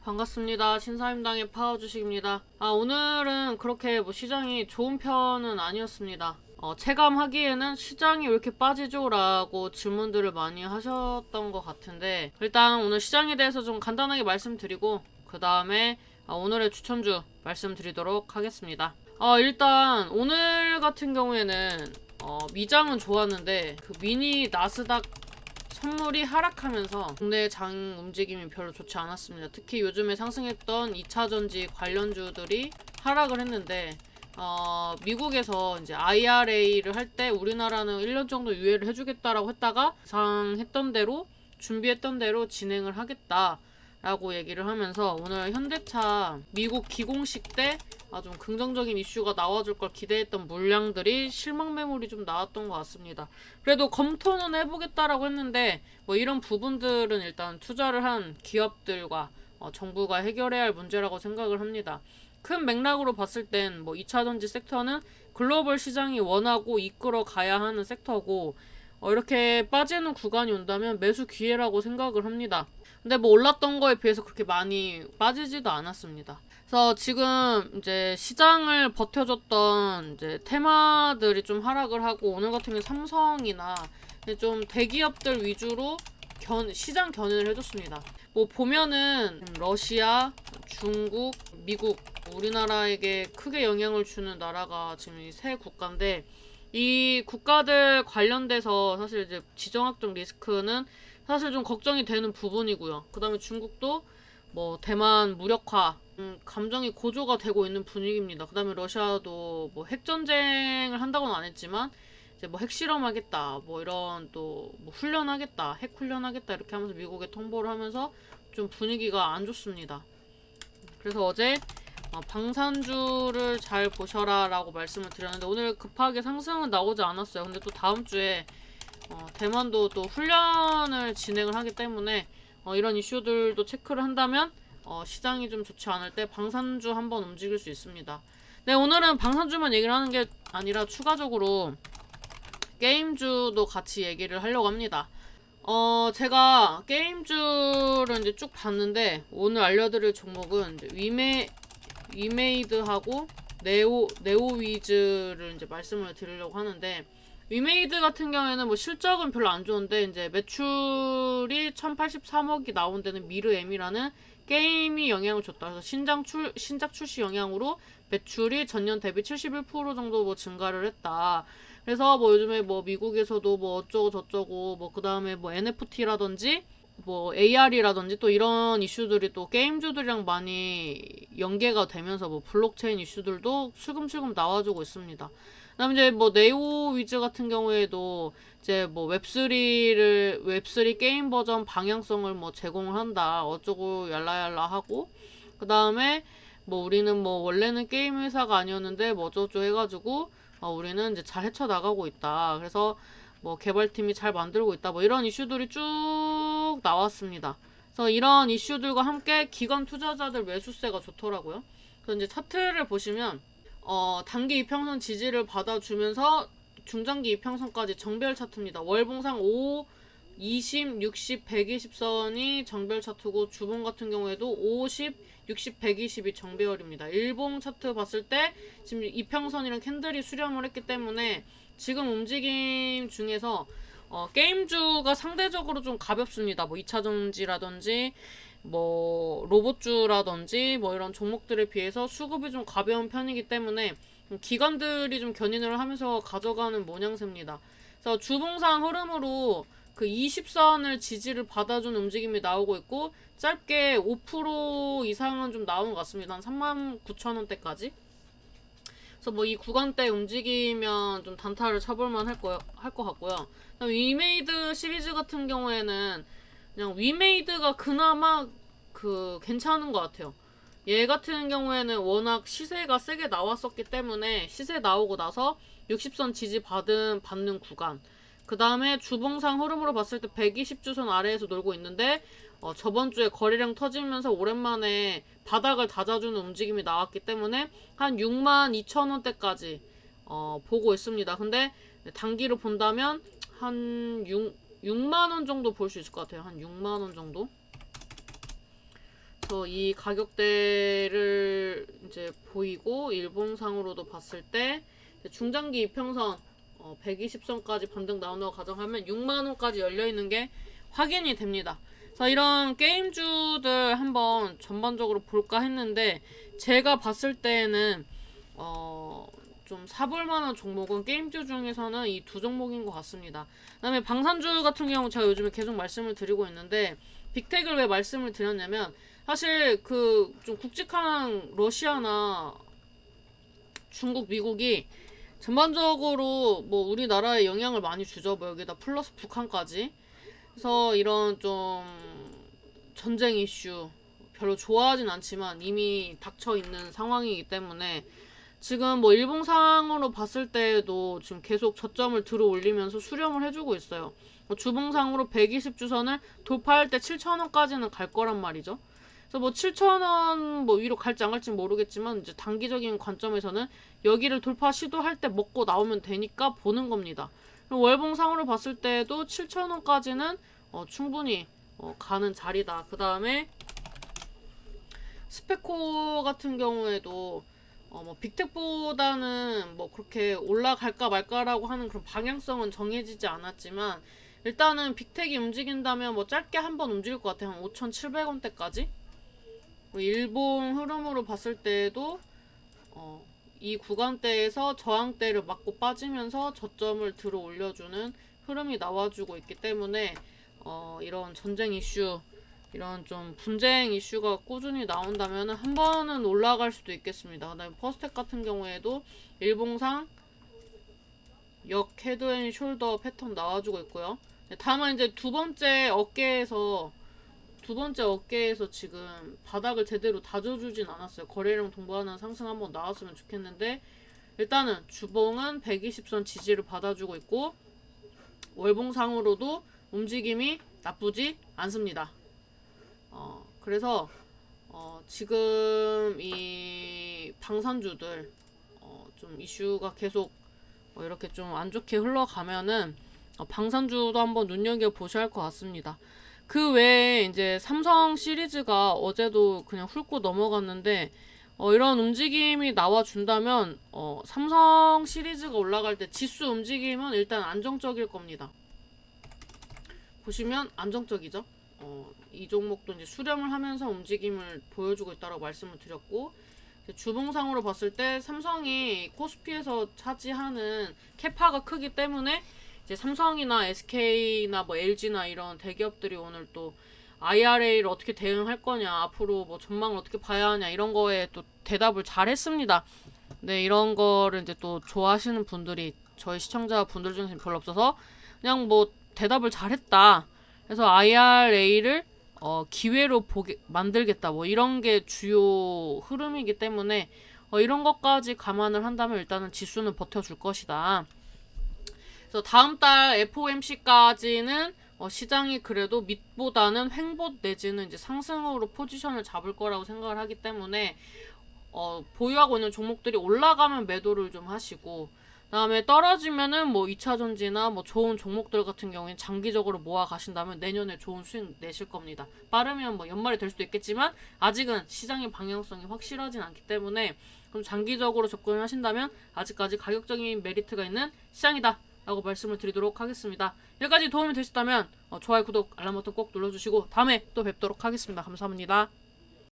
반갑습니다. 신사임당의 파워주식입니다. 오늘은 그렇게 시장이 좋은 편은 아니었습니다. 체감하기에는 시장이 왜 이렇게 빠지죠? 라고 질문들을 많이 하셨던 것 같은데, 일단 오늘 시장에 대해서 좀 간단하게 말씀드리고 그 다음에 오늘의 추천주 말씀드리도록 하겠습니다. 일단 오늘 같은 경우에는 미장은 좋았는데 그 미니 나스닥 선물이 하락하면서 국내 장 움직임이 별로 좋지 않았습니다. 특히 요즘에 상승했던 2차전지 관련주들이 하락을 했는데 미국에서 이제 IRA를 할 때 우리나라는 1년 정도 유예를 해주겠다라고 했다가 예상했던 대로 준비했던 대로 진행을 하겠다라고 얘기를 하면서 오늘 현대차 미국 기공식 때 좀 긍정적인 이슈가 나와줄 걸 기대했던 물량들이 실망 매물이 좀 나왔던 것 같습니다. 그래도 검토는 해보겠다라고 했는데 이런 부분들은 일단 투자를 한 기업들과 정부가 해결해야 할 문제라고 생각을 합니다. 큰 맥락으로 봤을 땐 2차전지 섹터는 글로벌 시장이 원하고 이끌어 가야 하는 섹터고 이렇게 빠지는 구간이 온다면 매수 기회라고 생각을 합니다. 근데 올랐던 거에 비해서 그렇게 많이 빠지지도 않았습니다. 그래서 지금 이제 시장을 버텨줬던 이제 테마들이 좀 하락을 하고 오늘 같은 경우 삼성이나 좀 대기업들 위주로 시장 견인을 해줬습니다. 보면은 러시아, 중국, 미국, 우리나라에게 크게 영향을 주는 나라가 지금 이 세 국가인데 이 국가들 관련돼서 사실 이제 지정학적 리스크는 사실 좀 걱정이 되는 부분이고요. 그 다음에 중국도 대만 무력화 감정이 고조가 되고 있는 분위기입니다. 그 다음에 러시아도 핵전쟁을 한다고는 안 했지만 이제 핵실험하겠다 이런 또 훈련하겠다 핵 훈련하겠다 이렇게 하면서 미국에 통보를 하면서 좀 분위기가 안 좋습니다. 그래서 어제 방산주를 잘 보셔라 라고 말씀을 드렸는데 오늘 급하게 상승은 나오지 않았어요. 근데 또 다음 주에 대만도 또 훈련을 진행을 하기 때문에 이런 이슈들도 체크를 한다면 시장이 좀 좋지 않을 때 방산주 한번 움직일 수 있습니다. 네, 오늘은 방산주만 얘기를 하는 게 아니라 추가적으로 게임주도 같이 얘기를 하려고 합니다. 제가 게임주를 이제 쭉 봤는데 오늘 알려드릴 종목은 이제 위메이드하고 네오위즈를 이제 말씀을 드리려고 하는데 위메이드 같은 경우에는 실적은 별로 안 좋은데 이제 매출이 1083억이 나온 데는 미르M이라는 게임이 영향을 줬다. 그래서 신작 출시 영향으로 매출이 전년 대비 71% 정도 증가를 했다. 그래서 요즘에 미국에서도 어쩌고 저쩌고 그 다음에 NFT라든지 AR이라든지 또 이런 이슈들이 또 게임주들이랑 많이 연계가 되면서 블록체인 이슈들도 슬금슬금 나와주고 있습니다. 그다음에 이제 네오위즈 같은 경우에도 이제 웹3 게임 버전 방향성을 제공을 한다. 어쩌고 얄라얄라 하고 그 다음에 우리는 원래는 게임 회사가 아니었는데 어쩌고 해가지고 우리는 이제 잘 헤쳐나가고 있다. 그래서 개발팀이 잘 만들고 있다. 이런 이슈들이 쭉 나왔습니다. 그래서 이런 이슈들과 함께 기관 투자자들 매수세가 좋더라고요. 그래서 이제 차트를 보시면 단기 이평선 지지를 받아주면서 중장기 이평선까지 정배열 차트입니다. 월봉상 5, 20, 60, 120선이 정배열 차트고 주봉 같은 경우에도 50, 60, 120이 정배열입니다. 일봉 차트 봤을 때 지금 이평선이랑 캔들이 수렴을 했기 때문에 지금 움직임 중에서 게임주가 상대적으로 좀 가볍습니다. 2차전지라든지 로봇주라든지 이런 종목들에 비해서 수급이 좀 가벼운 편이기 때문에 기관들이 좀 견인을 하면서 가져가는 모양새입니다. 그래서 주봉상 흐름으로 그 20선을 지지를 받아준 움직임이 나오고 있고 짧게 5% 이상은 좀 나온 것 같습니다. 한 39,000원대까지. 그래서 이 구간대 움직이면 좀 단타를 쳐볼만 할 것 같고요. 위메이드 시리즈 같은 경우에는 그냥 위메이드가 그나마 괜찮은 것 같아요. 얘 같은 경우에는 워낙 시세가 세게 나왔었기 때문에 시세 나오고 나서 60선 지지 받는 구간. 그 다음에 주봉상 흐름으로 봤을 때 120주선 아래에서 놀고 있는데 저번 주에 거래량 터지면서 오랜만에 바닥을 다져주는 움직임이 나왔기 때문에 한 62,000원대까지 보고 있습니다. 근데 단기로 본다면 한 6만원 정도 볼 수 있을 것 같아요. 한 6만원 정도. 그래서 이 가격대를 이제 보이고 일봉상으로도 봤을 때 중장기 이평선 120선까지 반등 나오는 거 가정하면 6만원까지 열려있는 게 확인이 됩니다. 자, 이런 게임주들 한번 전반적으로 볼까 했는데 제가 봤을 때는 좀 사볼만한 종목은 게임주 중에서는 이 두 종목인 것 같습니다. 그 다음에 방산주 같은 경우 제가 요즘에 계속 말씀을 드리고 있는데 빅텍을 왜 말씀을 드렸냐면 사실 그 좀 굵직한 러시아나 중국, 미국이 전반적으로 뭐 우리나라에 영향을 많이 주죠. 뭐 여기다 플러스 북한까지. 그래서 이런 좀 전쟁 이슈 별로 좋아하진 않지만 이미 닥쳐 있는 상황이기 때문에 지금 뭐 일봉상으로 봤을 때에도 지금 계속 저점을 들어 올리면서 수렴을 해주고 있어요. 주봉상으로 120주선을 돌파할 때 7,000원까지는 갈 거란 말이죠. 그래서 뭐 7,000원 뭐 위로 갈지 안 갈지 모르겠지만 이제 단기적인 관점에서는 여기를 돌파 시도할 때 먹고 나오면 되니까 보는 겁니다. 월봉상으로 봤을 때도 7,000원까지는 충분히 가는 자리다. 그 다음에 스페코 같은 경우에도 뭐 빅텍보다는 뭐 그렇게 올라갈까 말까라고 하는 그런 방향성은 정해지지 않았지만 일단은 빅텍이 움직인다면 뭐 짧게 한번 움직일 것 같아요. 한 5,700원대까지. 일봉 흐름으로 봤을 때도 이 구간대에서 저항대를 맞고 빠지면서 저점을 들어 올려주는 흐름이 나와주고 있기 때문에 이런 전쟁 이슈, 이런 좀 분쟁 이슈가 꾸준히 나온다면 한 번은 올라갈 수도 있겠습니다. 그 다음에 퍼스텍 같은 경우에도 일봉상 역 헤드앤 숄더 패턴 나와주고 있고요. 다만 이제 두 번째 어깨에서 지금 바닥을 제대로 다져주진 않았어요. 거래량 동반한 상승 한번 나왔으면 좋겠는데 일단은 주봉은 120선 지지를 받아주고 있고 월봉상으로도 움직임이 나쁘지 않습니다. 그래서 지금 이 방산주들 좀 이슈가 계속 이렇게 좀 안 좋게 흘러가면은 방산주도 한번 눈여겨보셔야 할 것 같습니다. 그 외에 이제 삼성 시리즈가 어제도 그냥 훑고 넘어갔는데 이런 움직임이 나와준다면 삼성 시리즈가 올라갈 때 지수 움직임은 일단 안정적일 겁니다. 보시면 안정적이죠. 이 종목도 이제 수렴을 하면서 움직임을 보여주고 있다고 말씀을 드렸고 주봉상으로 봤을 때 삼성이 코스피에서 차지하는 캐파가 크기 때문에 이제 삼성이나 SK나 뭐 LG나 이런 대기업들이 오늘 또 IRA를 어떻게 대응할 거냐, 앞으로 뭐 전망을 어떻게 봐야 하냐 이런 거에 또 대답을 잘 했습니다. 네, 이런 거를 이제 또 좋아하시는 분들이 저희 시청자분들 중에서 별로 없어서 그냥 뭐 대답을 잘 했다. 그래서 IRA를 기회로 만들겠다. 뭐 이런 게 주요 흐름이기 때문에 이런 것까지 감안을 한다면 일단은 지수는 버텨줄 것이다. 그래서 다음 달 FOMC까지는 시장이 그래도 밑보다는 횡보 내지는 이제 상승으로 포지션을 잡을 거라고 생각을 하기 때문에 보유하고 있는 종목들이 올라가면 매도를 좀 하시고 그다음에 떨어지면은 뭐 2차전지나 뭐 좋은 종목들 같은 경우엔 장기적으로 모아 가신다면 내년에 좋은 수익 내실 겁니다. 빠르면 뭐 연말이 될 수도 있겠지만 아직은 시장의 방향성이 확실하진 않기 때문에 좀 장기적으로 접근을 하신다면 아직까지 가격적인 메리트가 있는 시장이다 라고 말씀을 드리도록 하겠습니다. 여기까지 도움이 되셨다면 좋아요, 구독, 알람 버튼 꼭 눌러주시고 다음에 또 뵙도록 하겠습니다. 감사합니다.